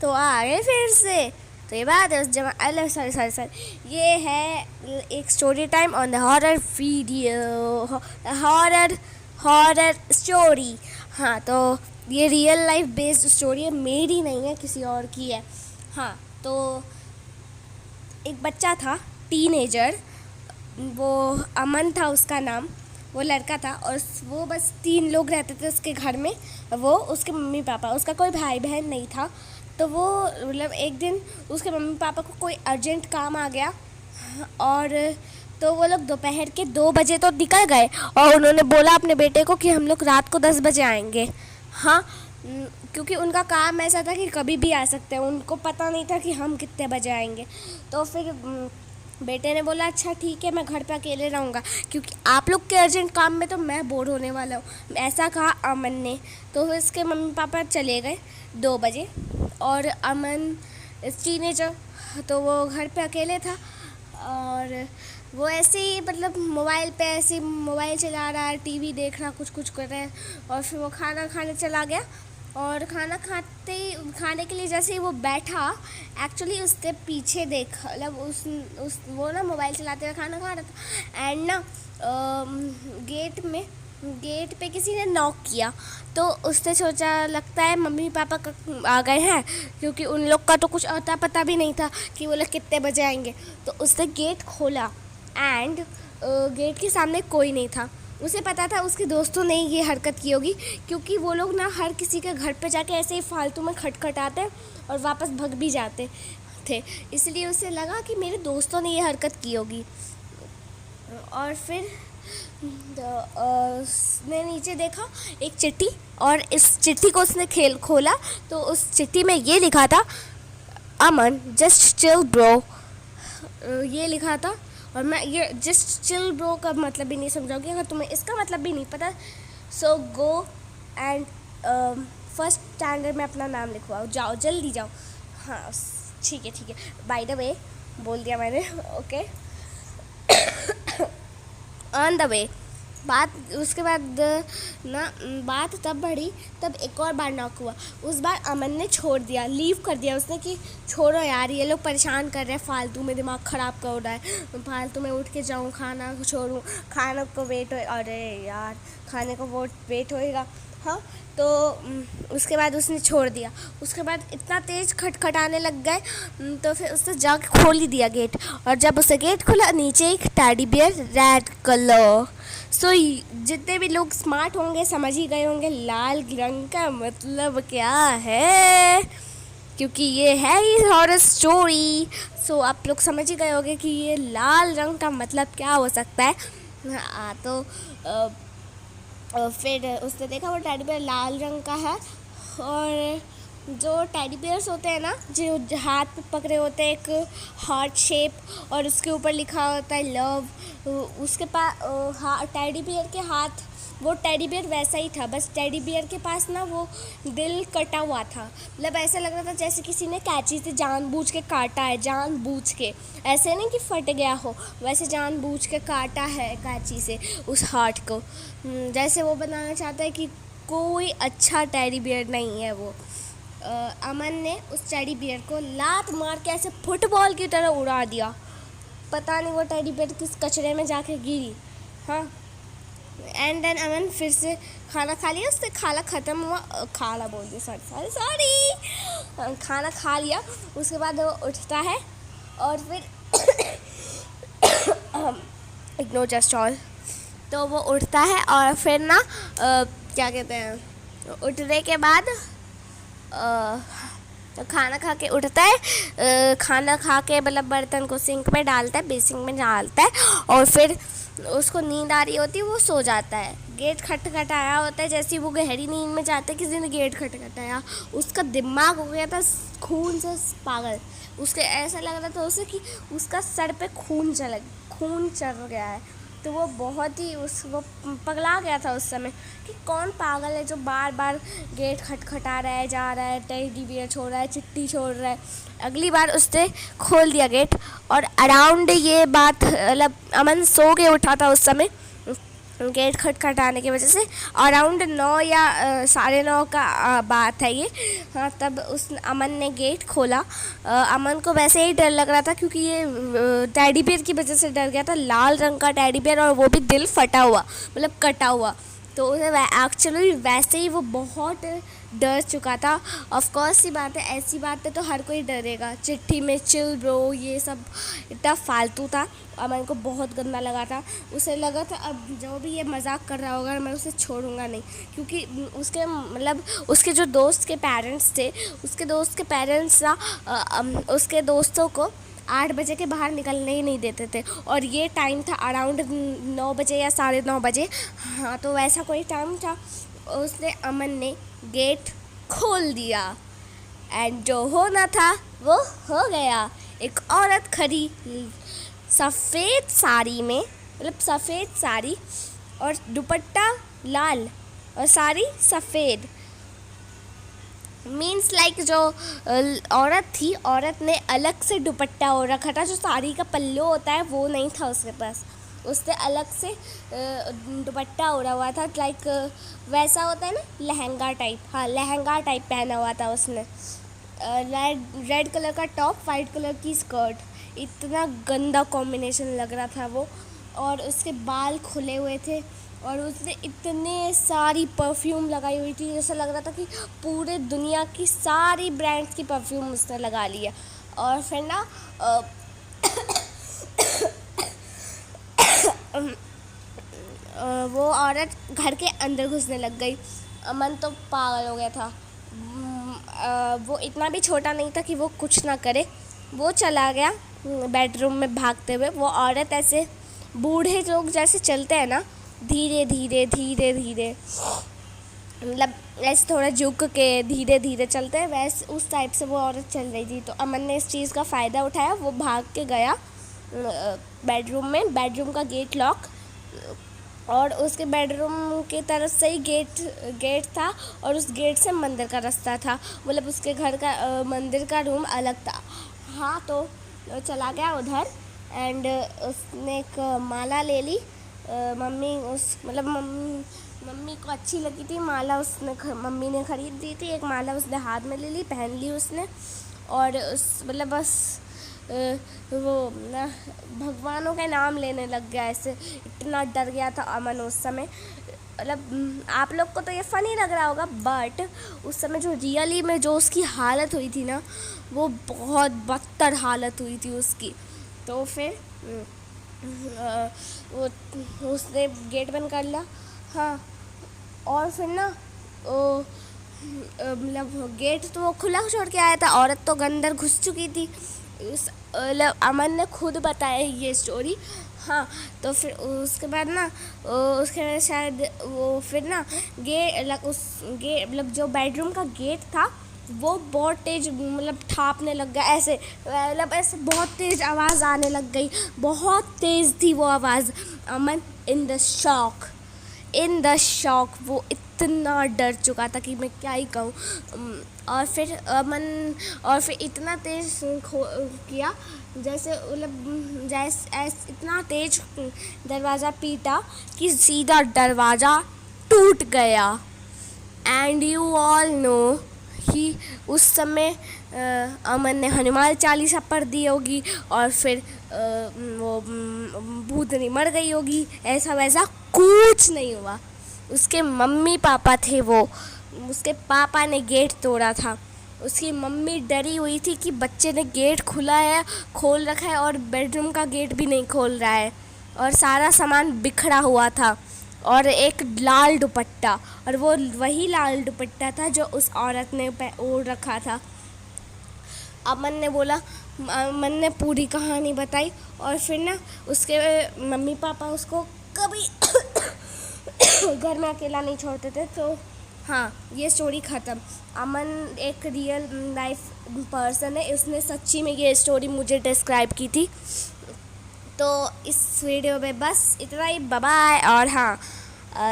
तो आ गए फिर से। तो ये बात है उस जमा अरे सॉरी सॉरी सॉरी, ये है एक story time on the horror video, horror horror story. हाँ, तो ये रियल लाइफ बेस्ड स्टोरी है, मेरी नहीं है, किसी और की है। हाँ, तो एक बच्चा था, टीनेजर, वो अमन था उसका नाम, वो लड़का था, और वो बस 3 लोग रहते थे उसके घर में। वो उसके मम्मी पापा, उसका कोई भाई बहन नहीं था। तो वो मतलब एक दिन उसके मम्मी पापा को कोई अर्जेंट काम आ गया, और तो वो लोग दोपहर के 2 बजे तो निकल गए, और उन्होंने बोला अपने बेटे को कि हम लोग रात को 10 बजे आएंगे। हाँ, क्योंकि उनका काम ऐसा था कि कभी भी आ सकते हैं, उनको पता नहीं था कि हम कितने बजे आएंगे। तो फिर बेटे ने बोला अच्छा ठीक है, मैं घर पे अकेले रहूँगा, क्योंकि आप लोग के अर्जेंट काम में तो मैं बोर होने वाला हूँ, ऐसा कहा अमन ने। तो फिर इसके मम्मी पापा चले गए 2 बजे, और अमन टीनेजर, तो वो घर पे अकेले था, और वो ऐसे ही मतलब मोबाइल पे ऐसे ही मोबाइल चला रहा है, टीवी देख रहा, कुछ कुछ कर रहा है। और फिर वो खाना खाने चला गया, और खाना खाने के लिए जैसे ही वो बैठा, एक्चुअली उसके पीछे देखा, मतलब उस वो ना मोबाइल चलाते हुए खाना खा रहा था, एंड ना गेट पे किसी ने नॉक किया। तो उसने सोचा लगता है मम्मी पापा आ गए हैं, क्योंकि उन लोग का तो कुछ अता पता भी नहीं था कि वो लोग कितने बजे आएंगे। तो उसने गेट खोला, एंड गेट के सामने कोई नहीं था। उसे पता था उसके दोस्तों ने ये हरकत की होगी, क्योंकि वो लोग ना हर किसी के घर पे जाके ऐसे ही फालतू में खटखटाते और वापस भग भी जाते थे, इसलिए उसे लगा कि मेरे दोस्तों ने ये हरकत की होगी। और फिर उसने नीचे देखा एक चिट्ठी, और इस चिट्ठी को उसने खोला, तो उस चिट्ठी में ये लिखा था, अमन जस्ट चिल ब्रो, ये लिखा था। और मैं ये जस्ट चिल ब्रो का मतलब भी नहीं समझाऊंगी, अगर तुम्हें इसका मतलब भी नहीं पता, सो गो एंड फर्स्ट स्टैंडर्ड में अपना नाम लिखवाओ, जाओ जल्दी जाओ। हाँ ठीक है, बाय द वे बोल दिया मैंने, ओके। ऑन द वे बात, उसके बाद ना बात तब बढ़ी, तब एक और बार नॉक हुआ। उस बार अमन ने छोड़ दिया, लीव कर दिया उसने कि छोड़ो यार, ये लोग परेशान कर रहे हैं, फालतू में दिमाग ख़राब कर रहा है, फालतू में उठ के जाऊँ खाना छोड़ूँ, खाना को वेट हो, अरे यार खाने को वो वेट होएगा। हाँ, तो उसके बाद उसने छोड़ दिया। उसके बाद इतना तेज़ खटखटाने लग गए, तो फिर उसने जाके खोल ही दिया गेट, और जब उसे गेट खोला, नीचे एक टेडी बियर रेड कलर। सो जितने भी लोग स्मार्ट होंगे समझ ही गए होंगे लाल रंग का मतलब क्या है, क्योंकि ये है ही हॉरर स्टोरी। सो आप लोग समझ ही गए होंगे कि ये लाल रंग का मतलब क्या हो सकता है। तो फिर उसने देखा वो टेडी बियर लाल रंग का है, और जो टेडी बियर्स होते हैं ना, जो हाथ पे पकड़े होते हैं एक हार्ट शेप, और उसके ऊपर लिखा होता है लव, उसके पास टेडी बियर के हाथ, वो टेडी बियर वैसा ही था, बस टेडी बियर के पास ना वो दिल कटा हुआ था, मतलब ऐसा लग रहा था जैसे किसी ने कैंची से जानबूझ के काटा है, जानबूझ के, ऐसे नहीं कि फट गया हो, वैसे जानबूझ के काटा है कैंची से उस हार्ट को, जैसे वो बनाना चाहता है कि कोई अच्छा टेडी बियर नहीं है वो। अमन ने उस टेडी बियर को लात मार के ऐसे फुटबॉल की तरह उड़ा दिया, पता नहीं वो टेडी बियर किस कचरे में जाके गिरी। हाँ, एंड देन अमन फिर से खाना खा लिया, उससे खाना ख़त्म हुआ, खाना बोल दिया, सॉरी सॉरी सॉरी, खाना खा लिया। उसके बाद वो उठता है, और फिर इग्नोर जस्ट ऑल, तो वो उठता है, और फिर ना क्या कहते हैं, उठने के बाद तो खाना खा के उठता है, खाना खा के मतलब बर्तन को सिंक में डालता है, बेसिन में डालता है, और फिर उसको नींद आ रही होती है, वो सो जाता है। गेट खटखटाया होता है, जैसे ही वो गहरी नींद में जाता है, किसी ने गेट खटखटाया, उसका दिमाग हो गया था खून से पागल, उसके ऐसा लग रहा था उसे कि उसका सर पे खून चढ़ गया है। तो वो बहुत ही वो पगला गया था उस समय कि कौन पागल है जो बार बार गेट खटखटा रहा है, जा रहा है, टेडी बियर छोड़ रहा है, चिट्ठी छोड़ रहा है। अगली बार उसने खोल दिया गेट, और अराउंड ये बात मतलब अमन सो के उठा था उस समय, गेट खटखटाने की वजह से अराउंड 9 या 9:30 का बात है ये। हाँ, तब उस अमन ने गेट खोला। अमन को वैसे ही डर लग रहा था क्योंकि ये टेडी बियर की वजह से डर गया था। लाल रंग का टेडी बियर और वो भी दिल फटा हुआ, मतलब कटा हुआ। तो उसे एक्चुअली वैसे ही वो बहुत डर चुका था। ऑफ कोर्स सी बात है, ऐसी बातें तो हर कोई डरेगा। चिट्ठी में चिल ब्रो, ये सब इतना फालतू था। अमन को बहुत गंदा लगा था। उसे लगा था अब जो भी ये मजाक कर रहा होगा मैं उसे छोड़ूंगा नहीं, क्योंकि उसके मतलब उसके जो दोस्त के पेरेंट्स थे, उसके दोस्त के पेरेंट्स ना उसके दोस्तों को 8 बजे के बाहर निकलने ही नहीं देते थे। और ये टाइम था अराउंड 9 बजे या 9:30 बजे। हाँ, तो वैसा कोई टाइम था। उसने अमन ने गेट खोल दिया एंड जो होना था वो हो गया। एक औरत खड़ी सफ़ेद साड़ी में, मतलब सफ़ेद साड़ी और दुपट्टा लाल और साड़ी सफ़ेद। मीन्स लाइक जो औरत थी, औरत ने अलग से दुपट्टा ओढ़ रखा था। जो साड़ी का पल्लू होता है वो नहीं था उसके पास, उसने अलग से दुपट्टा ओढ़ा हुआ था। लाइक वैसा होता है ना, लहंगा टाइप। हाँ, लहंगा टाइप पहना हुआ था उसने। रेड कलर का टॉप, वाइट कलर की स्कर्ट। इतना गंदा कॉम्बिनेशन लग रहा था वो। और उसके बाल खुले हुए थे और उसने इतने सारी परफ्यूम लगाई हुई थी, जैसा लग रहा था कि पूरे दुनिया की सारी ब्रांड्स की परफ्यूम उसने लगा लिया। और फिर ना वो औरत घर के अंदर घुसने लग गई। अमन तो पागल हो गया था। वो इतना भी छोटा नहीं था कि वो कुछ ना करे। वो चला गया बेडरूम में भागते हुए। वो औरत ऐसे बूढ़े लोग जैसे चलते हैं ना, धीरे धीरे धीरे धीरे, मतलब ऐसे थोड़ा झुक के धीरे धीरे चलते हैं, वैसे उस टाइप से वो औरत चल रही थी। तो अमन ने इस चीज़ का फ़ायदा उठाया। वो भाग के गया बेडरूम में। बेडरूम का गेट लॉक, और उसके बेडरूम की तरफ से ही गेट था और उस गेट से मंदिर का रास्ता था। मतलब उसके घर का मंदिर का रूम अलग था। हाँ, तो चला गया उधर एंड उसने एक माला ले ली। मम्मी मम्मी को अच्छी लगी थी माला, मम्मी ने ख़रीद दी थी। एक माला उसने हाथ में ले ली, पहन ली उसने। और उस मतलब बस वो ना भगवानों का नाम लेने लग गया। ऐसे इतना डर गया था अमन उस समय। मतलब आप लोग को तो ये फ़नी लग रहा होगा, बट उस समय जो रियली में जो उसकी हालत हुई थी ना, वो बहुत बदतर हालत हुई थी उसकी। तो फिर वो उसने गेट बंद कर लिया। हाँ, और फिर ना मतलब गेट तो वो खुला छोड़ के आया था, औरत तो अंदर घुस चुकी थी। अमन ने खुद बताया ये स्टोरी। हाँ, तो फिर उसके बाद ना उसके बाद शायद वो फिर ना मतलब जो बेडरूम का गेट था वो बहुत तेज़ मतलब ठापने लग गया। ऐसे मतलब ऐसे बहुत तेज़ आवाज़ आने लग गई, बहुत तेज़ थी वो आवाज़। अमन इन द शॉक वो इतना डर चुका था कि मैं क्या ही कहूँ। और फिर इतना तेज़ किया जैसे मतलब इतना तेज़ दरवाज़ा पीटा कि सीधा दरवाज़ा टूट गया। एंड यू ऑल नो कि उस समय अमन ने हनुमान चालीसा पढ़ दी होगी और फिर वो भूतनी मर गई होगी। ऐसा वैसा कुछ नहीं हुआ। उसके मम्मी पापा थे, वो उसके पापा ने गेट तोड़ा था। उसकी मम्मी डरी हुई थी कि बच्चे ने गेट खोल रखा है और बेडरूम का गेट भी नहीं खोल रहा है, और सारा सामान बिखरा हुआ था और एक लाल दुपट्टा, और वो वही लाल दुपट्टा था जो उस औरत ने ओढ़ रखा था। अमन ने पूरी कहानी बताई। और फिर ना उसके मम्मी पापा उसको कभी घर में अकेला नहीं छोड़ते थे। तो हाँ, ये स्टोरी ख़त्म। अमन एक रियल लाइफ पर्सन है, उसने सच्ची में ये स्टोरी मुझे डिस्क्राइब की थी। तो इस वीडियो में बस इतना ही, बाय बाय। और हाँ,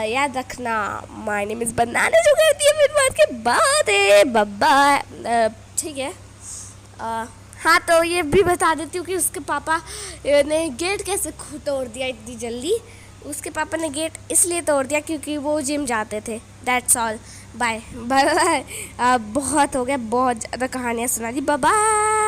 याद रखना, माय नेम इज़ बनाना, जो कहती है फिर बात के बाद है, बाय बाय। ठीक है। हाँ, तो ये भी बता देती हूँ कि उसके पापा ने गेट कैसे तोड़ दिया इतनी जल्दी। उसके पापा ने गेट इसलिए तोड़ दिया क्योंकि वो जिम जाते थे। That's all. Bye bye bye. बहुत हो गया, बहुत ज़्यादा कहानियाँ सुना दी। Bye bye.